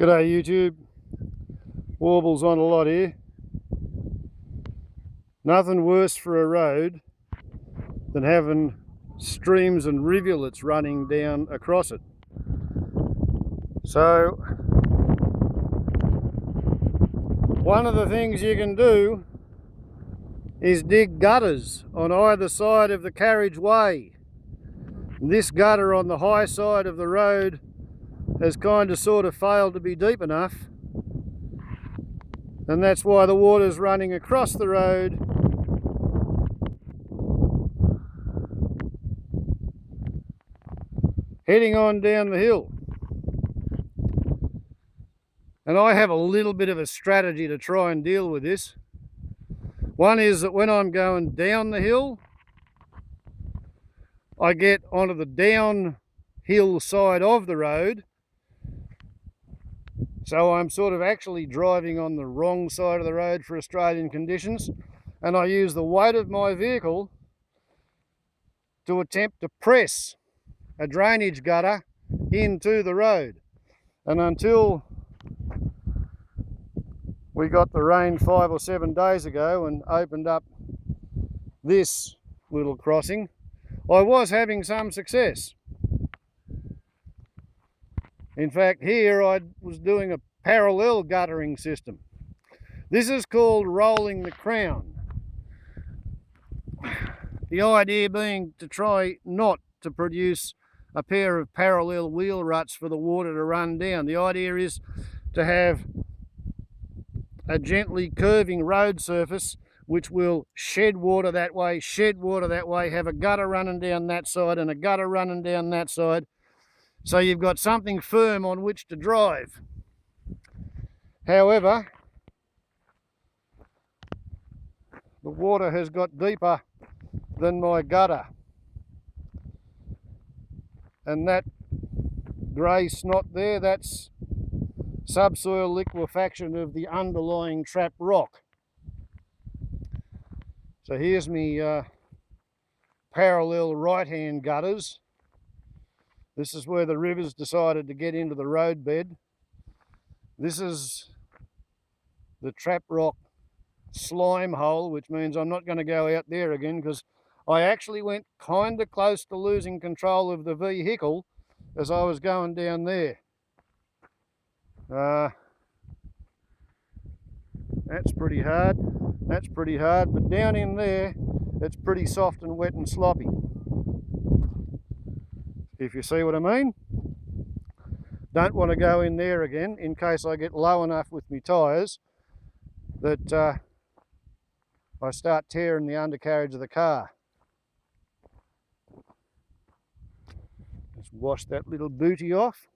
G'day YouTube, warbles on a lot here. Nothing worse for a road than having streams and rivulets running down across it. So one of the things you can do is dig gutters on either side of the carriageway. This gutter on the high side of the road has kind of sort of failed to be deep enough, and that's why the water's running across the road heading on down the hill. And I have a little bit of a strategy to try and deal with this. One is that when I'm going down the hill, I get onto the downhill side of the road, so I'm sort of actually driving on the wrong side of the road for Australian conditions, and I use the weight of my vehicle to attempt to press a drainage gutter into the road. And until we got the rain 5 or 7 days ago and opened up this little crossing, I was having some success. In fact, here I was doing a parallel guttering system. This is called rolling the crown. The idea being to try not to produce a pair of parallel wheel ruts for the water to run down. The idea is to have a gently curving road surface which will shed water that way, have a gutter running down that side and a gutter running down that side. So you've got something firm on which to drive. However, the water has got deeper than my gutter, and that grey snot there, that's subsoil liquefaction of the underlying trap rock. So here's me parallel right-hand gutters. This is where the river's decided to get into the road bed. This is the trap rock slime hole, which means I'm not going to go out there again, because I actually went kind of close to losing control of the vehicle as I was going down there. That's pretty hard. That's pretty hard, but down in there, it's pretty soft and wet and sloppy, if you see what I mean. Don't want to go in there again in case I get low enough with my tyres that I start tearing the undercarriage of the car. Let's wash that little booty off.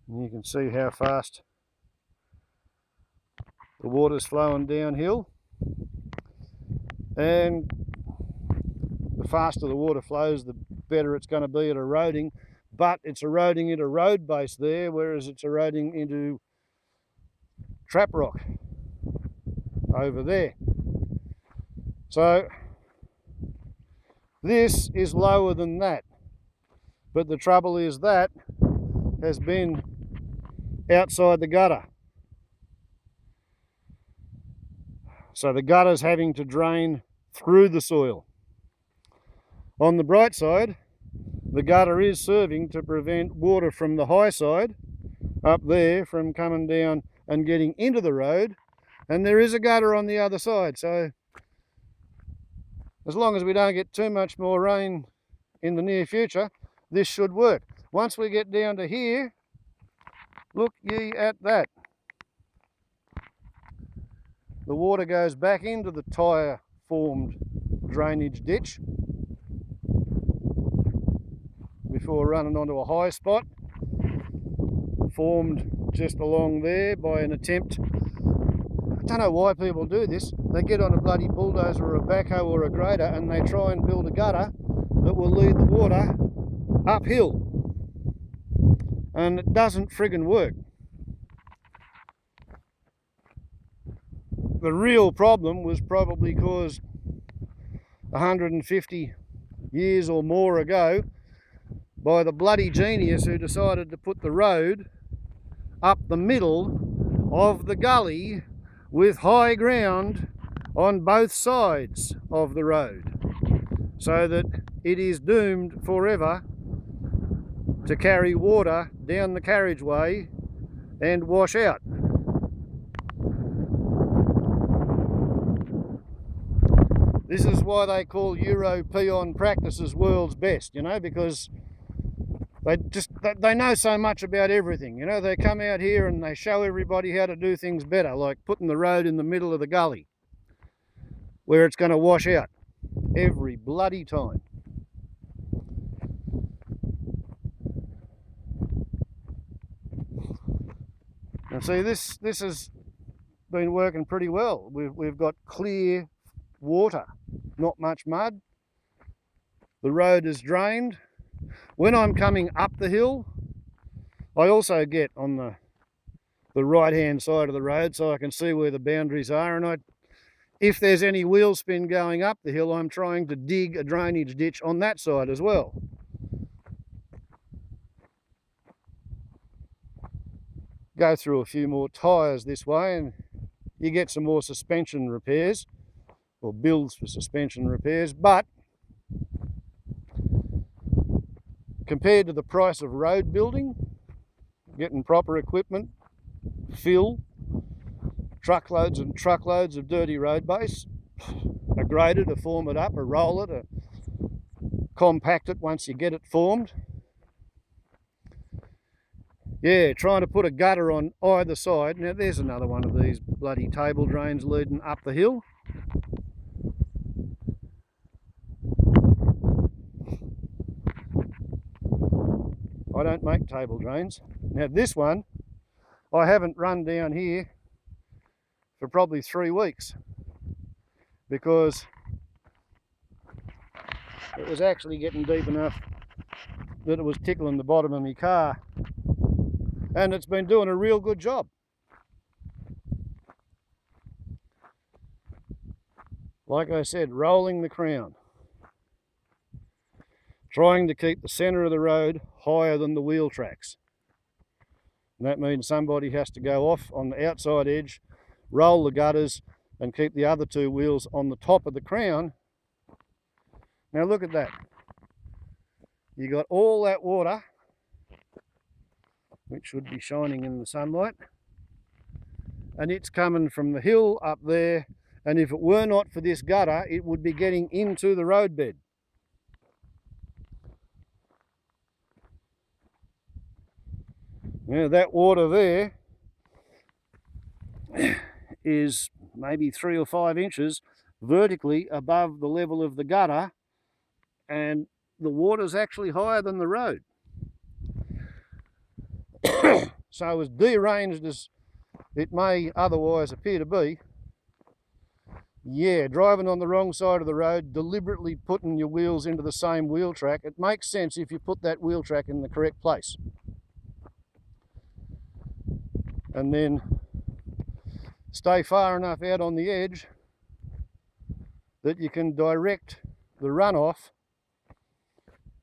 And you can see how fast the water's flowing downhill, and the faster the water flows, the better it's going to be at eroding, but it's eroding into road base there, whereas it's eroding into trap rock over there. So this is lower than that, but the trouble is that has been outside the gutter. So the gutter's having to drain through the soil. On the bright side, the gutter is serving to prevent water from the high side up there from coming down and getting into the road, and there is a gutter on the other side. So as long as we don't get too much more rain in the near future, this should work. Once we get down to here, look ye at that. The water goes back into the tyre formed drainage ditch before running onto a high spot formed just along there by an attempt. I don't know why people do this. They get on a bloody bulldozer or a backhoe or a grader and they try and build a gutter that will lead the water uphill, and it doesn't friggin' work. The real problem was probably caused 150 years or more ago by the bloody genius who decided to put the road up the middle of the gully with high ground on both sides of the road, so that it is doomed forever to carry water down the carriageway and wash out. This is why they call European practices world's best, you know, because they know so much about everything. You know, they come out here and they show everybody how to do things better, like putting the road in the middle of the gully where it's going to wash out every bloody time. And see, this has been working pretty well. We've got clear water, not much mud. The road is drained. When I'm coming up the hill, I also get on the right hand side of the road so I can see where the boundaries are, and if there's any wheel spin going up the hill, I'm trying to dig a drainage ditch on that side as well. Go through a few more tyres this way and you get some more suspension repairs, or builds for suspension repairs, but compared to the price of road building, getting proper equipment, fill, truckloads and truckloads of dirty road base, a grader to form it up, a roller to compact it once you get it formed. Yeah, trying to put a gutter on either side. Now there's another one of these bloody table drains leading up the hill. I don't make table drains. Now this one, I haven't run down here for probably 3 weeks because it was actually getting deep enough that it was tickling the bottom of my car, and it's been doing a real good job. Like I said, rolling the crown, trying to keep the centre of the road higher than the wheel tracks. And that means somebody has to go off on the outside edge, roll the gutters and keep the other two wheels on the top of the crown. Now look at that. You got all that water, which should be shining in the sunlight, and it's coming from the hill up there, and if it were not for this gutter, it would be getting into the roadbed. Now that water there is maybe 3 or 5 inches vertically above the level of the gutter, and the water's actually higher than the road. So as deranged as it may otherwise appear to be, yeah, driving on the wrong side of the road, deliberately putting your wheels into the same wheel track, it makes sense if you put that wheel track in the correct place. And then stay far enough out on the edge that you can direct the runoff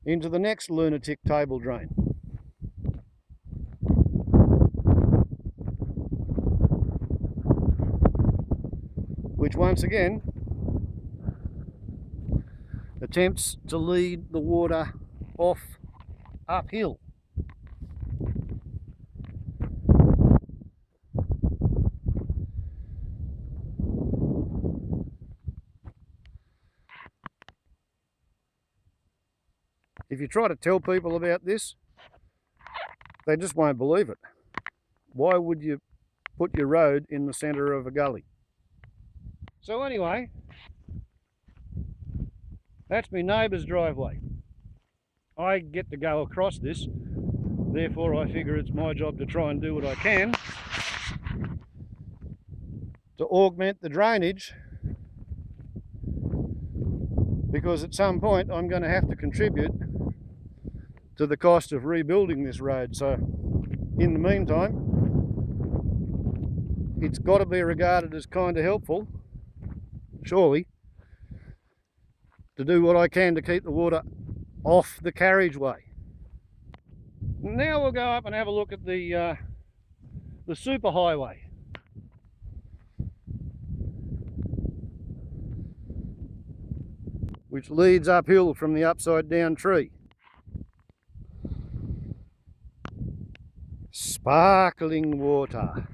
into the next lunatic table drain. Which once again attempts to lead the water off uphill. If you try to tell people about this, they just won't believe it. Why would you put your road in the centre of a gully? So anyway, that's my neighbour's driveway. I get to go across this, therefore I figure it's my job to try and do what I can to augment the drainage, because at some point I'm going to have to contribute to the cost of rebuilding this road. So in the meantime, it's got to be regarded as kind of helpful, surely, to do what I can to keep the water off the carriageway. Now we'll go up and have a look at the superhighway. Which leads uphill from the upside down tree. Sparkling water.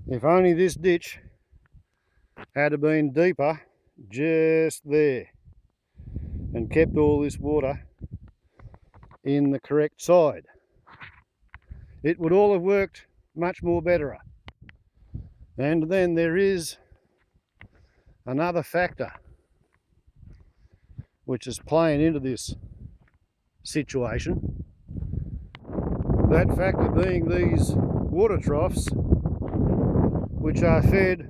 If only this ditch had been deeper just there and kept all this water in the correct side, it would all have worked much more better. And then there is another factor which is playing into this situation. That factor being these water troughs, which are fed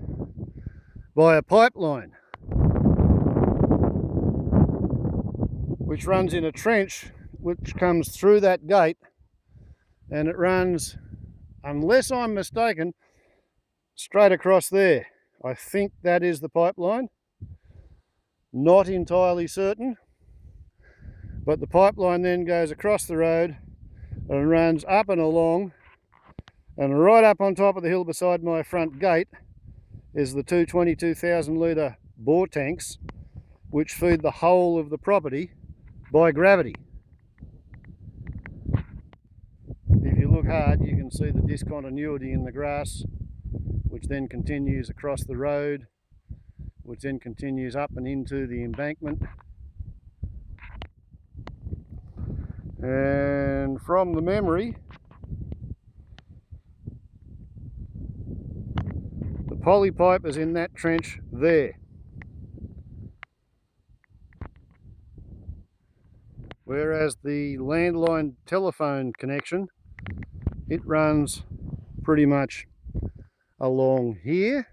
by a pipeline which runs in a trench which comes through that gate, and it runs, unless I'm mistaken, straight across there. I think that is the pipeline. Not entirely certain, but the pipeline then goes across the road and runs up and along, and right up on top of the hill beside my front gate is the two 22,000 litre bore tanks which feed the whole of the property by gravity. If you look hard, you can see the discontinuity in the grass, which then continues across the road, which then continues up and into the embankment. And from the memory, the poly pipe is in that trench there. Whereas the landline telephone connection, it runs pretty much along here.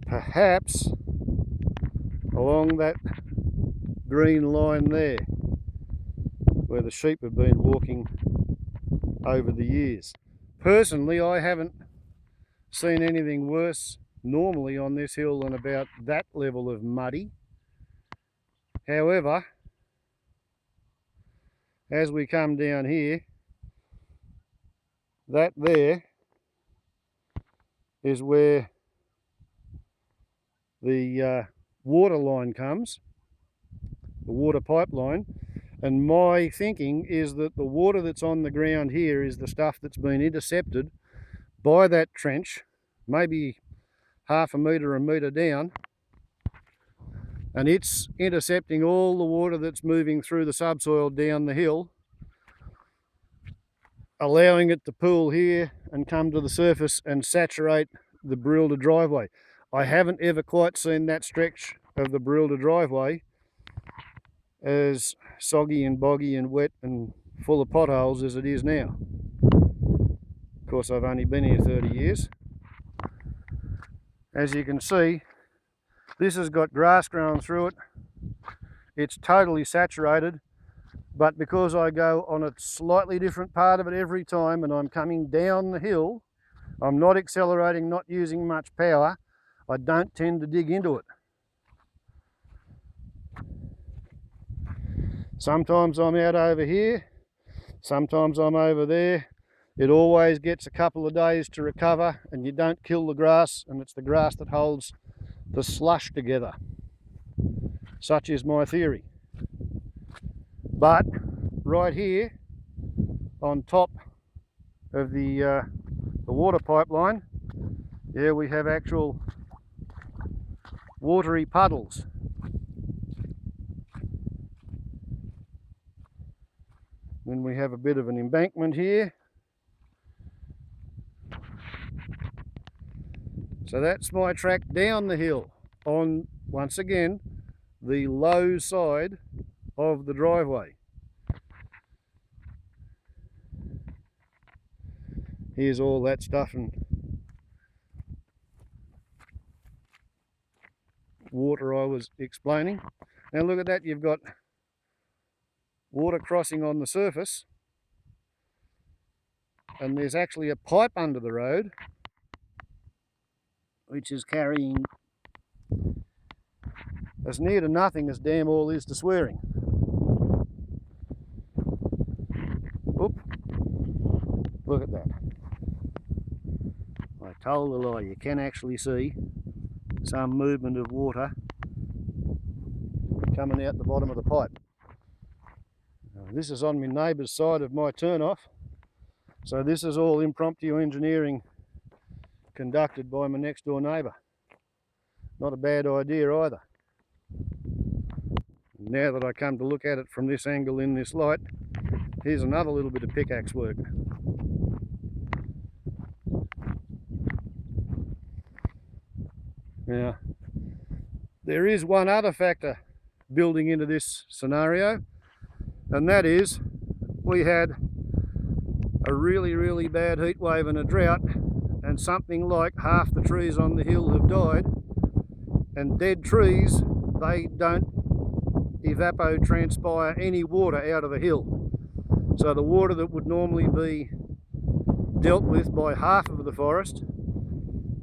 Perhaps along that green line there, where the sheep have been walking over the years. Personally, I haven't seen anything worse normally on this hill than about that level of muddy. However, as we come down here, that there is where the water line comes, the water pipeline, and my thinking is that the water that's on the ground here is the stuff that's been intercepted by that trench, maybe half a metre down, and it's intercepting all the water that's moving through the subsoil down the hill, allowing it to pool here and come to the surface and saturate the Barilda driveway. I haven't ever quite seen that stretch of the Barilda driveway as soggy and boggy and wet and full of potholes as it is now. Of course, I've only been here 30 years. As you can see, this has got grass growing through it. It's totally saturated, but because I go on a slightly different part of it every time and I'm coming down the hill, I'm not accelerating, not using much power, I don't tend to dig into it. Sometimes I'm out over here, sometimes I'm over there. It always gets a couple of days to recover, and you don't kill the grass, and it's the grass that holds the slush together. Such is my theory. But right here on top of the water pipeline, yeah, we have actual watery puddles. Then we have a bit of an embankment here. So that's my track down the hill on, once again, the low side of the driveway. Here's all that stuff and water I was explaining. Now look at that, you've got water crossing on the surface, and there's actually a pipe under the road which is carrying as near to nothing as damn all is to swearing. Oop. Look at that. I told a lie, you can actually see some movement of water coming out the bottom of the pipe. Now, this is on my neighbour's side of my turnoff, so this is all impromptu engineering conducted by my next door neighbour. Not a bad idea either. Now that I come to look at it from this angle in this light, here's another little bit of pickaxe work. Now, there is one other factor building into this scenario, and that is we had a really bad heat wave and a drought, and something like half the trees on the hill have died, and dead trees, they don't evapotranspire any water out of the hill. So the water that would normally be dealt with by half of the forest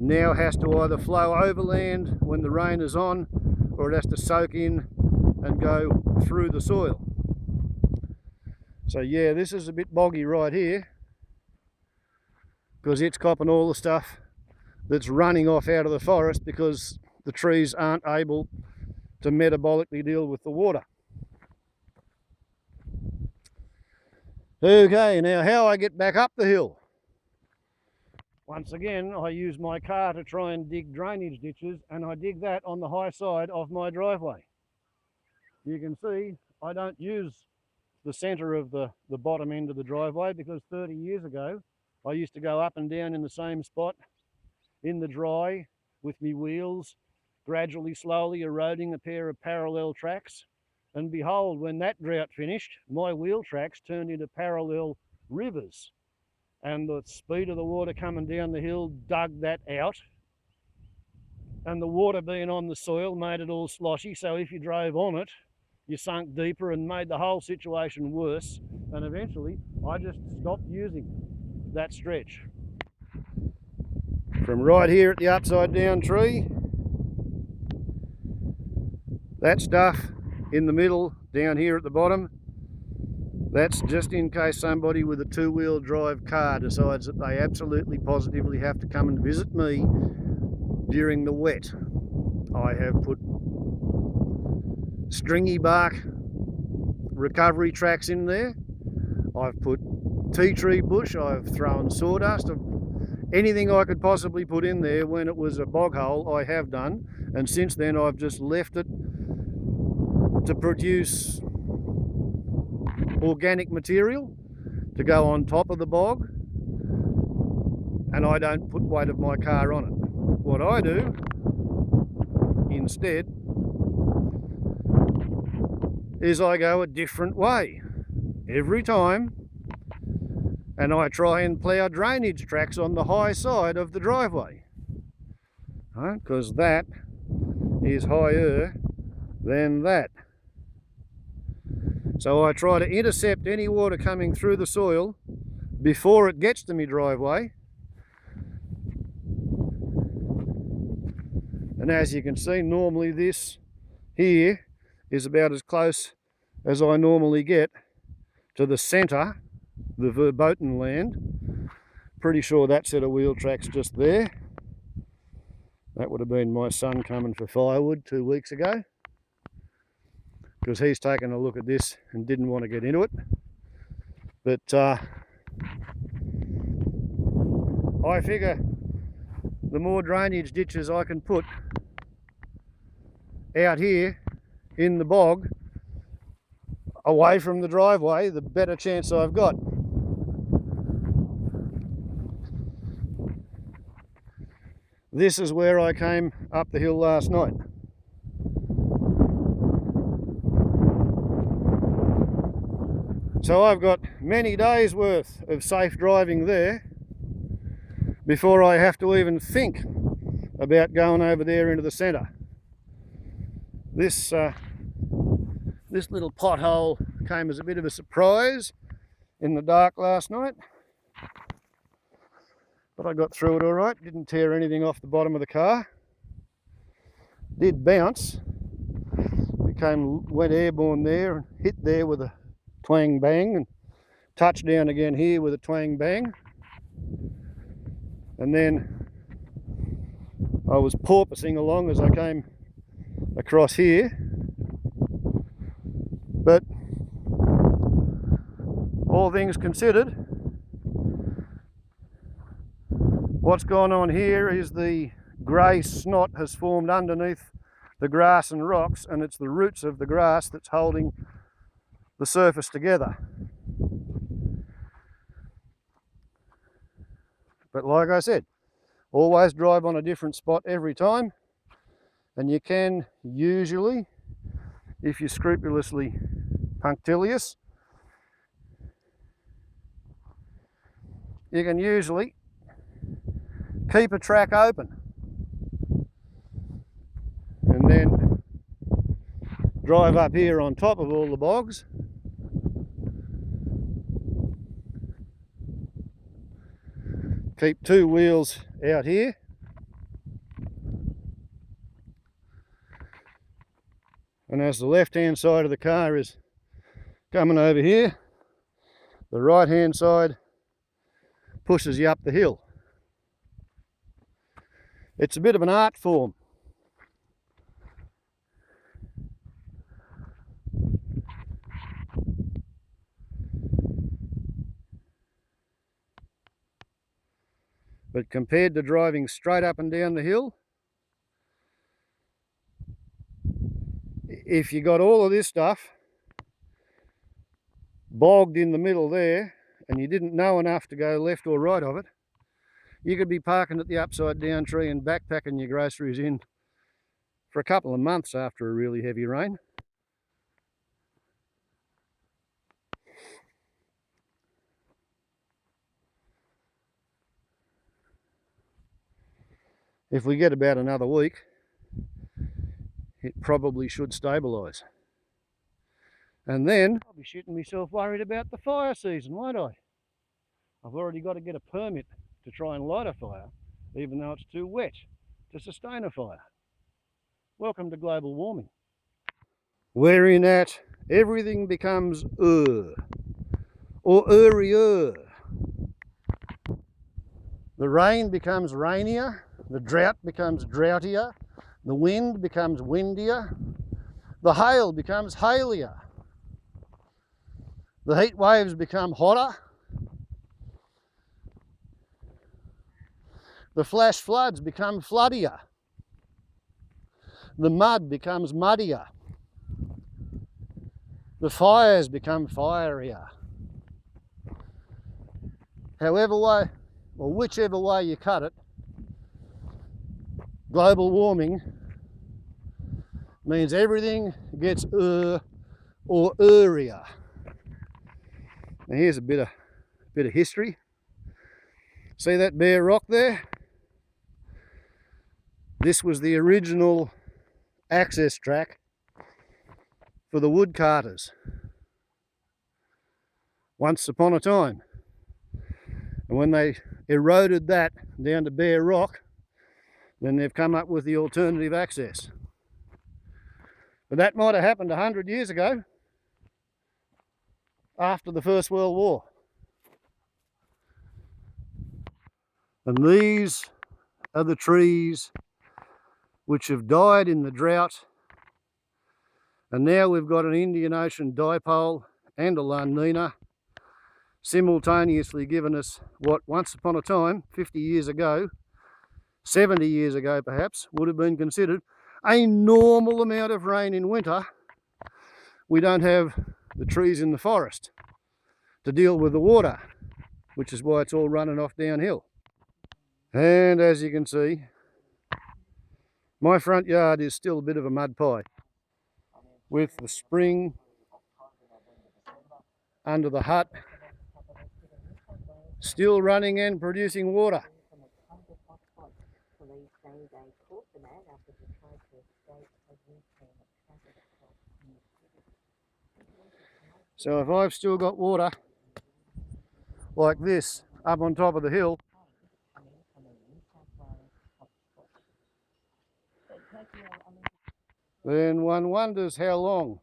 now has to either flow overland when the rain is on, or it has to soak in and go through the soil. So yeah, this is a bit boggy right here because it's copping all the stuff that's running off out of the forest because the trees aren't able to metabolically deal with the water. Okay, now how I get back up the hill. Once again, I use my car to try and dig drainage ditches, and I dig that on the high side of my driveway. You can see I don't use the centre of the bottom end of the driveway because 30 years ago I used to go up and down in the same spot in the dry with me wheels, gradually slowly eroding a pair of parallel tracks, and behold, when that drought finished, my wheel tracks turned into parallel rivers, and the speed of the water coming down the hill dug that out, and the water being on the soil made it all sloshy, so if you drove on it you sunk deeper and made the whole situation worse, and eventually I just stopped using that stretch. From right here at the upside down tree, that stuff in the middle down here at the bottom, that's just in case somebody with a two-wheel drive car decides that they absolutely positively have to come and visit me during the wet. I have put stringy bark recovery tracks in there. I've put tea tree bush, I've thrown sawdust, anything I could possibly put in there when it was a bog hole I have done, and since then I've just left it to produce organic material to go on top of the bog, and I don't put weight of my car on it. What I do instead is I go a different way every time, and I try and plough drainage tracks on the high side of the driveway, because that is higher than that. So I try to intercept any water coming through the soil before it gets to my driveway. And as you can see, normally this here is about as close as I normally get to the centre, the verboten land. Pretty sure that set of wheel tracks just there. That would have been my son coming for firewood 2 weeks ago, because he's taken a look at this and didn't want to get into it. But I figure the more drainage ditches I can put out here in the bog away from the driveway, the better chance I've got. This is where I came up the hill last night. So I've got many days worth of safe driving there before I have to even think about going over there into the centre. This little pothole came as a bit of a surprise in the dark last night. But I got through it all right, didn't tear anything off the bottom of the car. Did bounce, went airborne there and hit there with a twang bang, and touched down again here with a twang bang. And then I was porpoising along as I came across here. But all things considered, what's gone on here is the grey snot has formed underneath the grass and rocks, and it's the roots of the grass that's holding the surface together. But like I said, always drive on a different spot every time, and you can usually, if you're scrupulously punctilious, you can usually keep a track open and then drive up here on top of all the bogs. Keep two wheels out here. And as the left-hand side of the car is coming over here, the right-hand side pushes you up the hill. It's a bit of an art form. But compared to driving straight up and down the hill, if you got all of this stuff bogged in the middle there and you didn't know enough to go left or right of it, you could be parking at the upside down tree and backpacking your groceries in for a couple of months after a really heavy rain. If we get about another week, it probably should stabilise. And then I'll be shitting myself worried about the fire season, won't I? I've already got to get a permit to try and light a fire, even though it's too wet to sustain a fire. Welcome to global warming. Wherein at everything becomes or earlier. The rain becomes rainier, the drought becomes droutier, the wind becomes windier, the hail becomes hailier, the heat waves become hotter, the flash floods become floodier, the mud becomes muddier, the fires become fierier. However way, or whichever way you cut it, global warming means everything gets or earlier. Now here's a bit of history. See that bare rock there? This was the original access track for the wood carters once upon a time. And when they eroded that down to bare rock, then they've come up with the alternative access. But that might have happened 100 years ago, after the First World War. And these are the trees which have died in the drought, and now we've got an Indian Ocean dipole and a La Nina simultaneously giving us what once upon a time, 50 years ago, 70 years ago perhaps, would have been considered a normal amount of rain in winter. We don't have the trees in the forest to deal with the water, which is why it's all running off downhill. And as you can see, my front yard is still a bit of a mud pie, with the spring under the hut still running and producing water. So if I've still got water like this up on top of the hill, then one wonders how long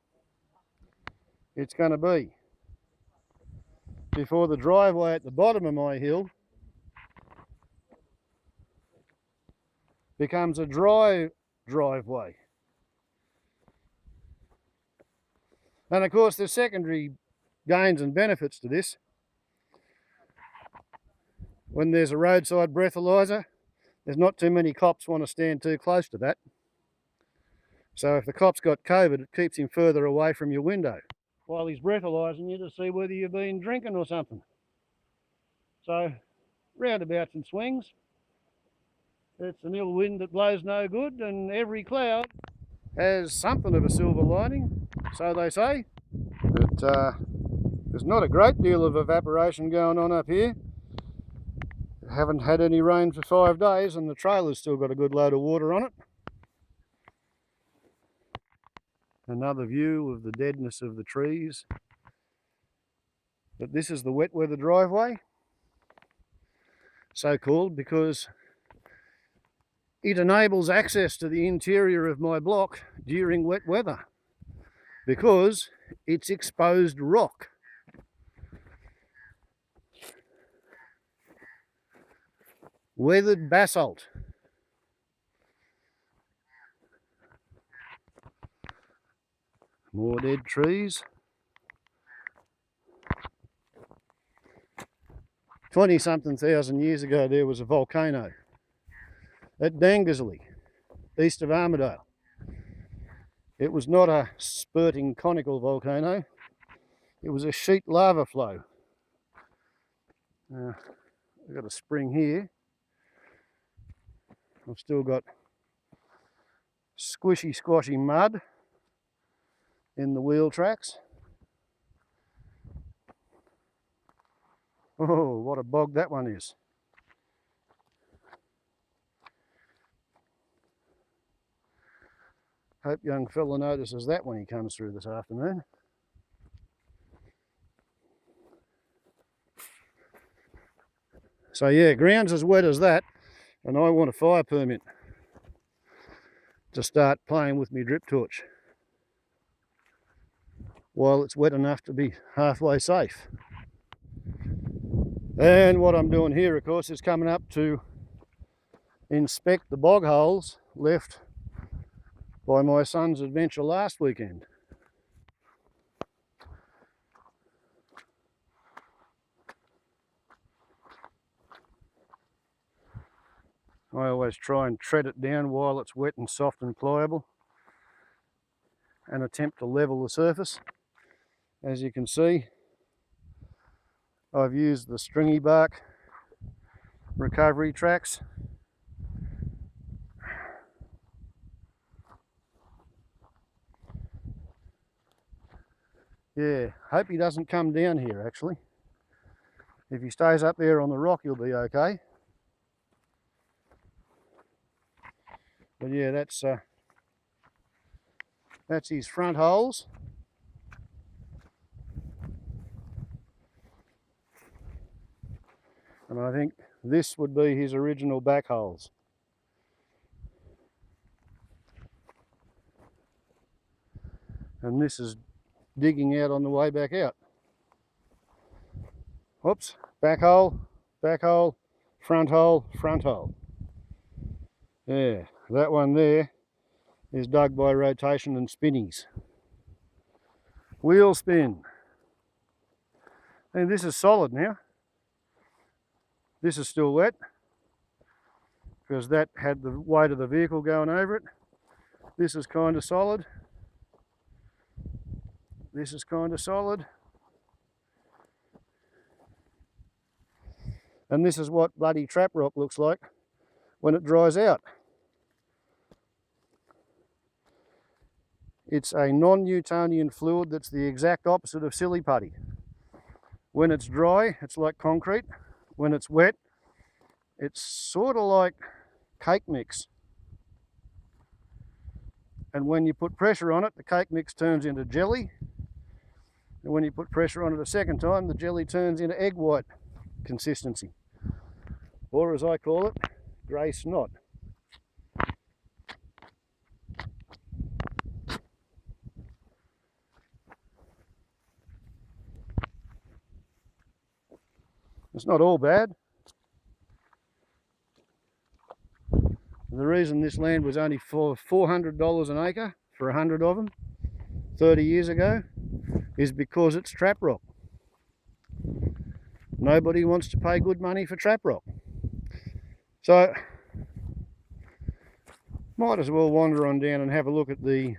it's going to be before the driveway at the bottom of my hill becomes a dry driveway. And of course there's secondary gains and benefits to this. When there's a roadside breathalyser, there's not too many cops want to stand too close to that. So if the cop's got COVID, it keeps him further away from your window while he's breathalyzing you to see whether you've been drinking or something. So roundabouts and swings. It's an ill wind that blows no good, and every cloud has something of a silver lining, so they say. But there's not a great deal of evaporation going on up here. Haven't had any rain for 5 days, and the trailer's still got a good load of water on it. Another view of the deadness of the trees. But this is the wet weather driveway, so called because it enables access to the interior of my block during wet weather, because it's exposed rock. Weathered basalt. More dead trees. 20-something thousand years ago there was a volcano at Dangersley, east of Armidale. It was not a spurting conical volcano, it was a sheet lava flow. I've got a spring here. I've still got squishy squashy mud in the wheel tracks. Oh, what a bog that one is. Hope young fella notices that when he comes through this afternoon. So yeah, ground's as wet as that, and I want a fire permit to start playing with my drip torch while it's wet enough to be halfway safe. And what I'm doing here, of course, is coming up to inspect the bog holes left by my son's adventure last weekend. I always try and tread it down while it's wet and soft and pliable, and attempt to level the surface. As you can see, I've used the stringy bark recovery tracks. Yeah, hope he doesn't come down here actually. If he stays up there on the rock, he'll be okay. But yeah, that's his front holes. And I think this would be his original back holes. And this is digging out on the way back out. Whoops, back hole, front hole, front hole. Yeah, that one there is dug by rotation and spinnies. Wheel spin. And this is solid now. This is still wet because that had the weight of the vehicle going over it. This is kind of solid. This is kind of solid. And this is what bloody trap rock looks like when it dries out. It's a non-Newtonian fluid that's the exact opposite of silly putty. When it's dry, it's like concrete. When it's wet, it's sort of like cake mix. And when you put pressure on it, the cake mix turns into jelly. And when you put pressure on it a second time, the jelly turns into egg white consistency, or as I call it, grey snot. It's not all bad. The reason this land was only for $400 an acre for 100 of them 30 years ago is because it's trap rock. Nobody wants to pay good money for trap rock. So, might as well wander on down and have a look at the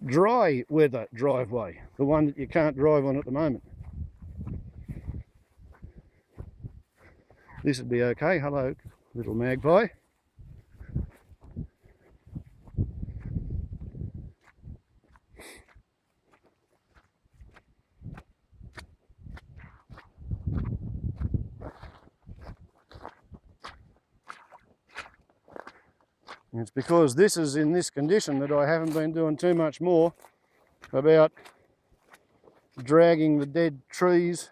dry weather driveway, the one that you can't drive on at the moment. This would be okay. Hello, little magpie. And it's because this is in this condition that I haven't been doing too much more about dragging the dead trees.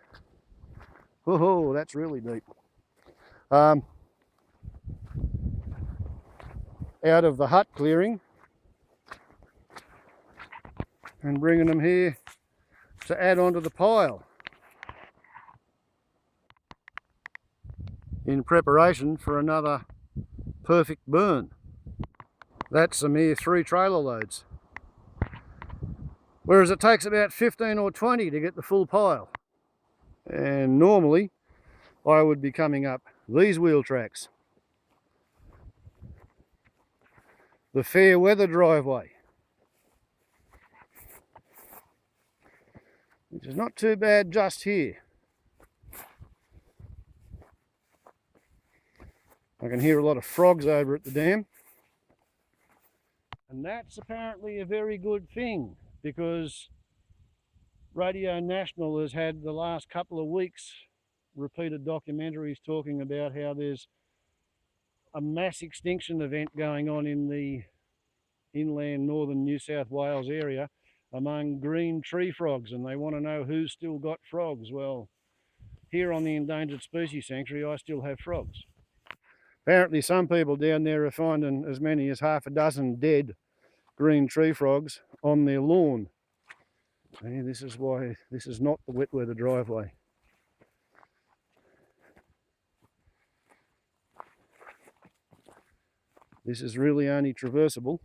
Oh, that's really deep. Out of the hut clearing and bringing them here to add onto the pile in preparation for another perfect burn. That's a mere 3 trailer loads, whereas it takes about 15 or 20 to get the full pile. And normally I would be coming up these wheel tracks, the fair weather driveway, which is not too bad just here. I can hear a lot of frogs over at the dam, and that's apparently a very good thing, because Radio National has had the last couple of weeks repeated documentaries talking about how there's a mass extinction event going on in the inland northern New South Wales area among green tree frogs, and they want to know who's still got frogs. Well, here on the Endangered Species Sanctuary I still have frogs. Apparently some people down there are finding as many as half a dozen dead green tree frogs on their lawn. And this is why this is not the wet weather driveway. This is really only traversable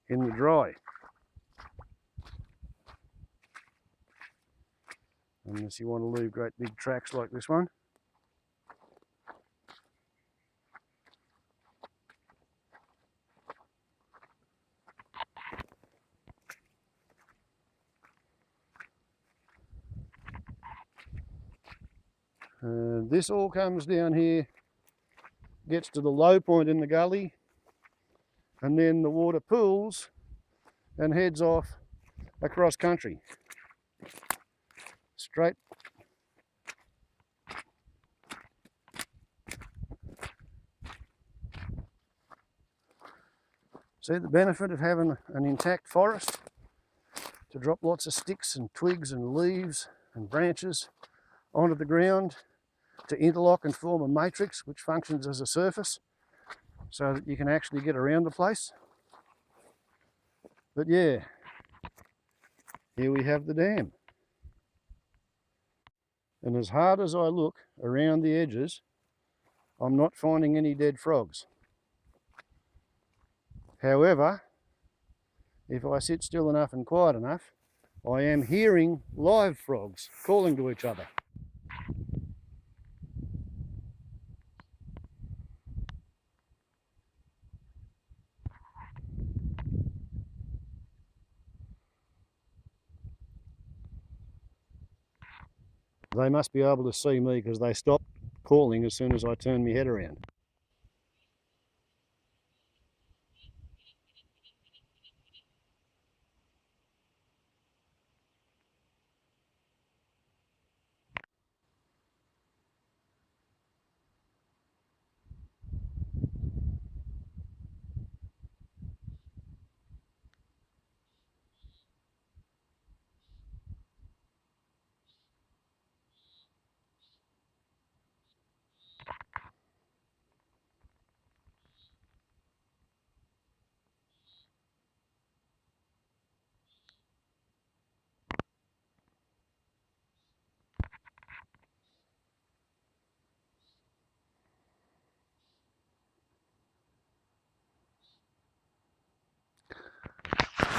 in the dry, unless you want to leave great big tracks like this one. This all comes down here, gets to the low point in the gully, and then the water pools and heads off across country. Straight. See the benefit of having an intact forest? To drop lots of sticks and twigs and leaves and branches onto the ground to interlock and form a matrix which functions as a surface so that you can actually get around the place. But yeah, here we have the dam. And as hard as I look around the edges, I'm not finding any dead frogs. However, if I sit still enough and quiet enough, I am hearing live frogs calling to each other. They must be able to see me because they stopped calling as soon as I turned my head around.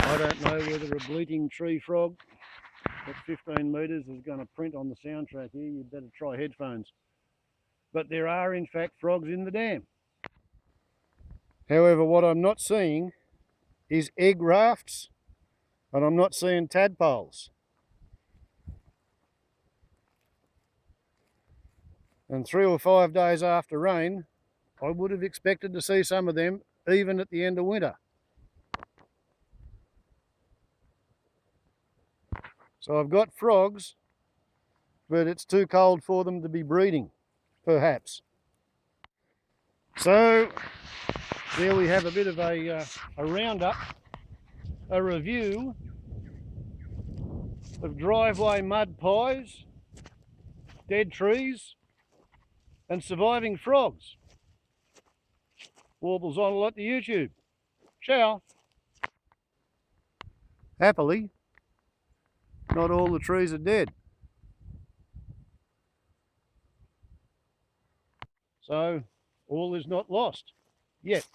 I don't know whether a bleating tree frog at 15 metres is going to print on the soundtrack here. You'd better try headphones. But there are in fact frogs in the dam. However, what I'm not seeing is egg rafts, and I'm not seeing tadpoles. And 3 or 5 days after rain, I would have expected to see some of them even at the end of winter. So I've got frogs, but it's too cold for them to be breeding, perhaps. So there we have a bit of a roundup, a review of driveway mud pies, dead trees, and surviving frogs. Warbles on a lot to YouTube. Ciao. Happily, not all the trees are dead. So all is not lost yet.